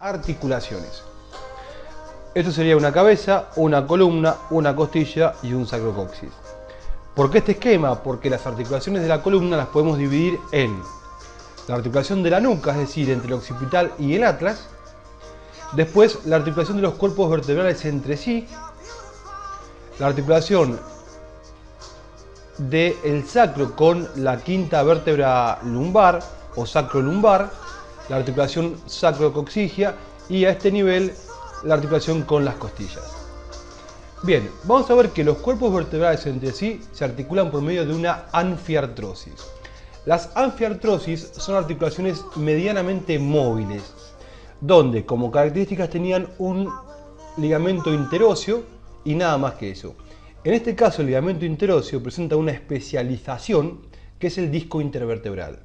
Articulaciones. Esto sería una cabeza, una columna, una costilla y un sacrocoxis. ¿Por qué este esquema? Porque las articulaciones de la columna las podemos dividir en la articulación de la nuca, es decir, entre el occipital y el atlas. Después, la articulación de los cuerpos vertebrales entre sí. La articulación del sacro con la quinta vértebra lumbar o sacrolumbar. La articulación sacrocoxigia y a este nivel la articulación con las costillas. Bien, vamos a ver que los cuerpos vertebrales entre sí se articulan por medio de una anfiartrosis. Las anfiartrosis son articulaciones medianamente móviles, donde como características tenían un ligamento interóseo y nada más que eso. En este caso el ligamento interóseo presenta una especialización que es el disco intervertebral.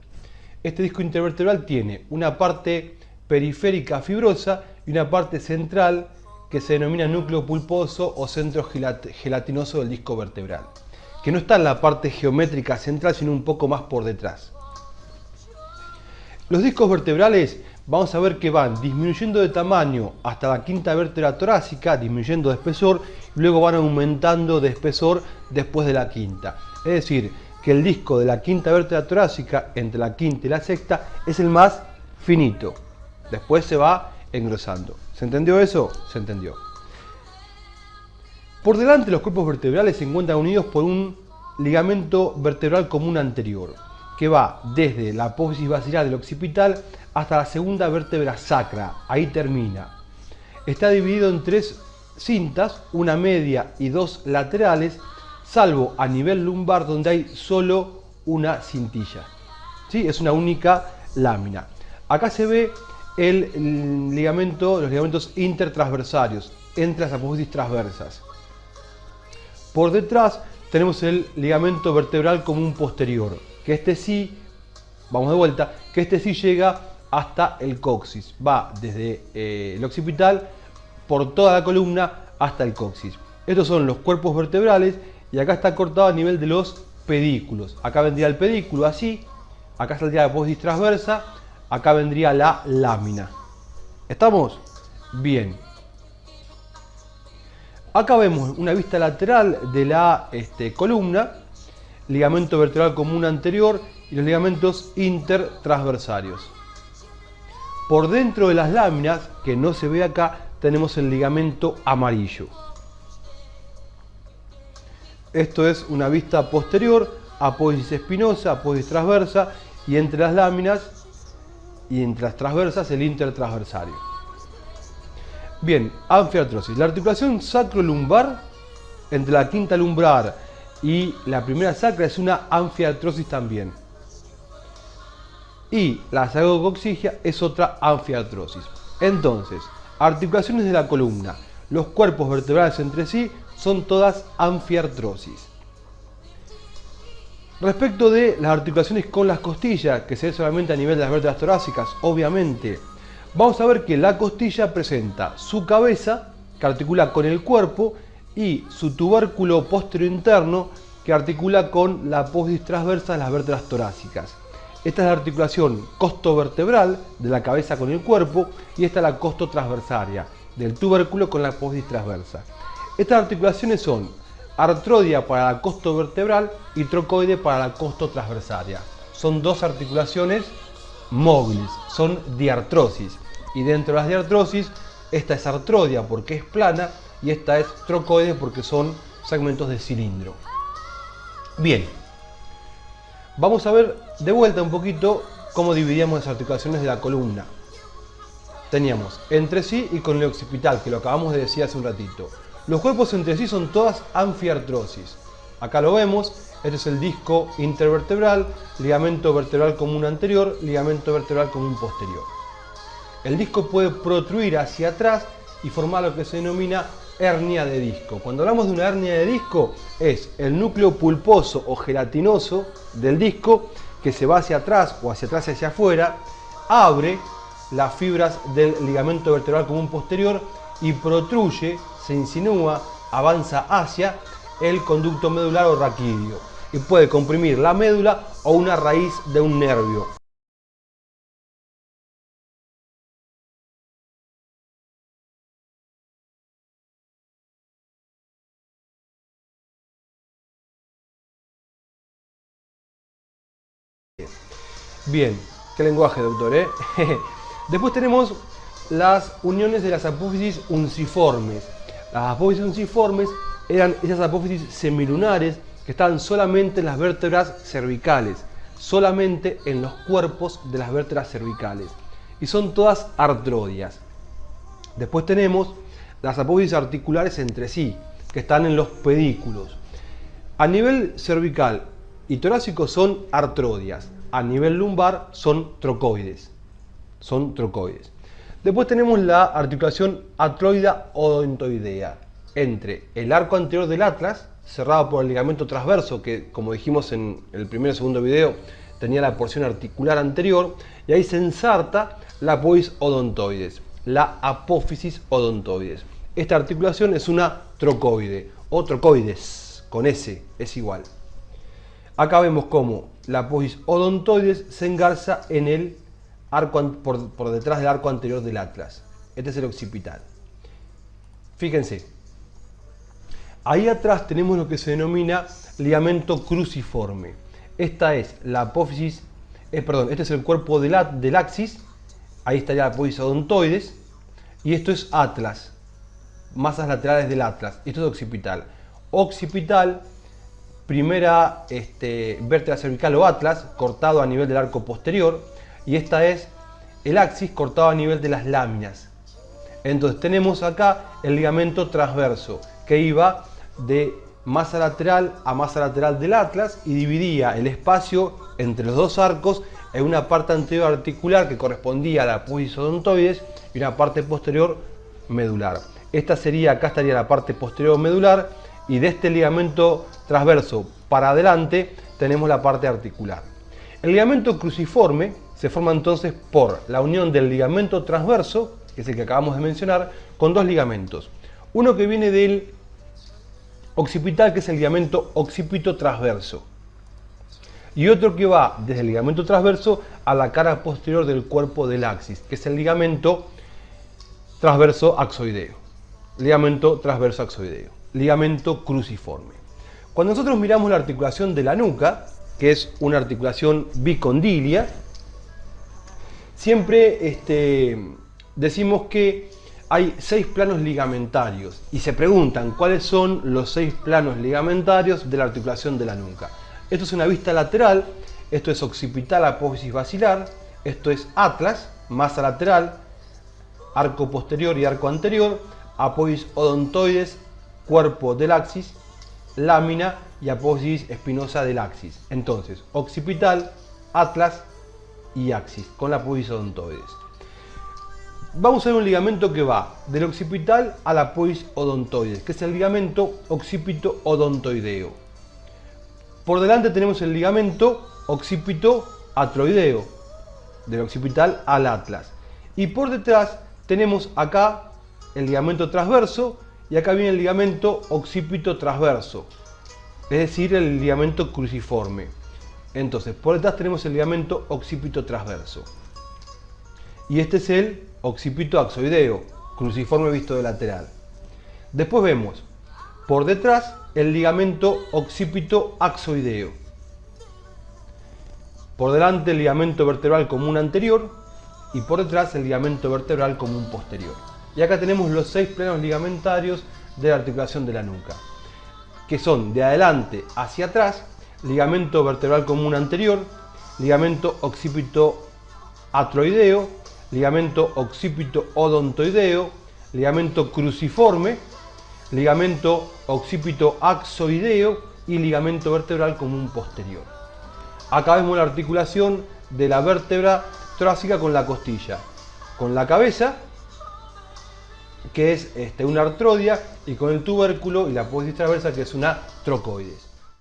Este disco intervertebral tiene una parte periférica fibrosa y una parte central que se denomina núcleo pulposo o centro gelatinoso del disco vertebral, que no está en la parte geométrica central, sino un poco más por detrás. Los discos vertebrales vamos a ver que van disminuyendo de tamaño hasta la quinta vértebra torácica, disminuyendo de espesor, y luego van aumentando de espesor después de la quinta. Es decir, que el disco de la quinta vértebra torácica, entre la quinta y la sexta, es el más finito. Después se va engrosando. ¿Se entendió eso? Se entendió. Por delante los cuerpos vertebrales se encuentran unidos por un ligamento vertebral común anterior, que va desde la apófisis basilar del occipital hasta la segunda vértebra sacra. Ahí termina. Está dividido en tres cintas, una media y dos laterales, salvo a nivel lumbar donde hay solo una cintilla. ¿Sí? Es una única lámina. Acá se ve los ligamentos intertransversarios, entre las apófisis transversas. Por detrás tenemos el ligamento vertebral común posterior, que este sí, vamos de vuelta, que este sí llega hasta el coxis. Va desde el occipital por toda la columna hasta el coxis. Estos son los cuerpos vertebrales y acá está cortado a nivel de los pedículos. Acá vendría el pedículo así, acá saldría la apófisis transversa, acá vendría la lámina. ¿Estamos? Bien. Acá vemos una vista lateral de la columna, ligamento vertebral común anterior y los ligamentos intertransversarios. Por dentro de las láminas, que no se ve acá, tenemos el ligamento amarillo. Esto es una vista posterior, apófisis espinosa, apófisis transversa y entre las láminas y entre las transversas el intertransversario. Bien, anfiartrosis. La articulación sacrolumbar entre la quinta lumbar y la primera sacra es una anfiartrosis también. Y la sacrocoxigia es otra anfiartrosis. Entonces, articulaciones de la columna, los cuerpos vertebrales entre sí son todas anfiartrosis. Respecto de las articulaciones con las costillas, que se ve solamente a nivel de las vértebras torácicas, obviamente, vamos a ver que la costilla presenta su cabeza, que articula con el cuerpo, y su tubérculo posterior interno, que articula con la apófisis transversa de las vértebras torácicas. Esta es la articulación costovertebral de la cabeza con el cuerpo, y esta es la costotransversaria, del tubérculo con la apófisis transversa. Estas articulaciones son artrodia para la costovertebral y trocoide para la costotransversaria. Son dos articulaciones móviles, son diartrosis. Y dentro de las diartrosis, esta es artrodia porque es plana y esta es trocoide porque son segmentos de cilindro. Bien, vamos a ver de vuelta un poquito cómo dividíamos las articulaciones de la columna. Teníamos entre sí y con el occipital, que lo acabamos de decir hace un ratito. Los cuerpos entre sí son todas anfiartrosis. Acá lo vemos, este es el disco intervertebral, ligamento vertebral común anterior, ligamento vertebral común posterior. El disco puede protruir hacia atrás y formar lo que se denomina hernia de disco. Cuando hablamos de una hernia de disco, es el núcleo pulposo o gelatinoso del disco que se va hacia atrás o hacia atrás y hacia afuera, abre las fibras del ligamento vertebral común posterior y protruye, se insinúa, avanza hacia el conducto medular o raquídeo y puede comprimir la médula o una raíz de un nervio. Bien, qué lenguaje, doctor, ¿eh? Después tenemos las uniones de las apófisis unciformes. Las apófisis unciformes eran esas apófisis semilunares que estaban solamente en las vértebras cervicales, solamente en los cuerpos de las vértebras cervicales. Y son todas artrodias. Después tenemos las apófisis articulares entre sí, que están en los pedículos. A nivel cervical y torácico son artrodias. A nivel lumbar son trocoides. Después tenemos la articulación atroida odontoidea entre el arco anterior del atlas, cerrado por el ligamento transverso, que como dijimos en el primer y segundo video, tenía la porción articular anterior, y ahí se ensarta la apófisis odontoides, la apófisis odontoides. Esta articulación es una trocoide, o trocoides, con S, es igual. Acá vemos cómo la apófisis odontoides se engarza en el arco, por detrás del arco anterior del atlas. Este es el occipital. Fíjense, ahí atrás tenemos lo que se denomina ligamento cruciforme. Esta es la apófisis, este es el cuerpo del axis, ahí estaría la apófisis odontoides, y esto es atlas, masas laterales del atlas, esto es occipital. Occipital, primera vértebra cervical o atlas, cortado a nivel del arco posterior, y esta es el axis cortado a nivel de las láminas. Entonces tenemos acá el ligamento transverso, que iba de masa lateral a masa lateral del atlas y dividía el espacio entre los dos arcos en una parte anterior articular que correspondía a la apófisis odontoides y una parte posterior medular. Acá estaría la parte posterior medular, y de este ligamento transverso para adelante tenemos la parte articular. El ligamento cruciforme se forma entonces por la unión del ligamento transverso, que es el que acabamos de mencionar, con dos ligamentos. Uno que viene del occipital, que es el ligamento occipito transverso, y otro que va desde el ligamento transverso a la cara posterior del cuerpo del axis, que es el ligamento transverso axoideo. Ligamento transverso axoideo, ligamento cruciforme. Cuando nosotros miramos la articulación de la nuca, que es una articulación bicondilia, siempre decimos que hay 6 planos ligamentarios y se preguntan cuáles son los 6 planos ligamentarios de la articulación de la nuca. Esto es una vista lateral, esto es occipital, apófisis basilar, esto es atlas, masa lateral, arco posterior y arco anterior, apófisis odontoides, cuerpo del axis, lámina y apófisis espinosa del axis. Entonces, occipital, atlas y axis, con la apófisis odontoides. Vamos a ver un ligamento que va del occipital a la apófisis odontoides, que es el ligamento occipito odontoideo. Por delante tenemos el ligamento occipito atroideo, del occipital al atlas. Y por detrás tenemos acá el ligamento transverso, y acá viene el ligamento occipito transverso, es decir, el ligamento cruciforme. Entonces, por detrás tenemos el ligamento occipito transverso. Y este es el occipito axoideo, cruciforme visto de lateral. Después vemos por detrás el ligamento occipito axoideo. Por delante el ligamento vertebral común anterior y por detrás el ligamento vertebral común posterior. Y acá tenemos los 6 planos ligamentarios de la articulación de la nuca, que son de adelante hacia atrás: ligamento vertebral común anterior, ligamento occipito atroideo, ligamento occipito odontoideo, ligamento cruciforme, ligamento occipito axoideo y ligamento vertebral común posterior. Acá vemos la articulación de la vértebra torácica con la costilla, con la cabeza, que es una artrodia, y con el tubérculo y la apófisis transversa, que es una trocoides.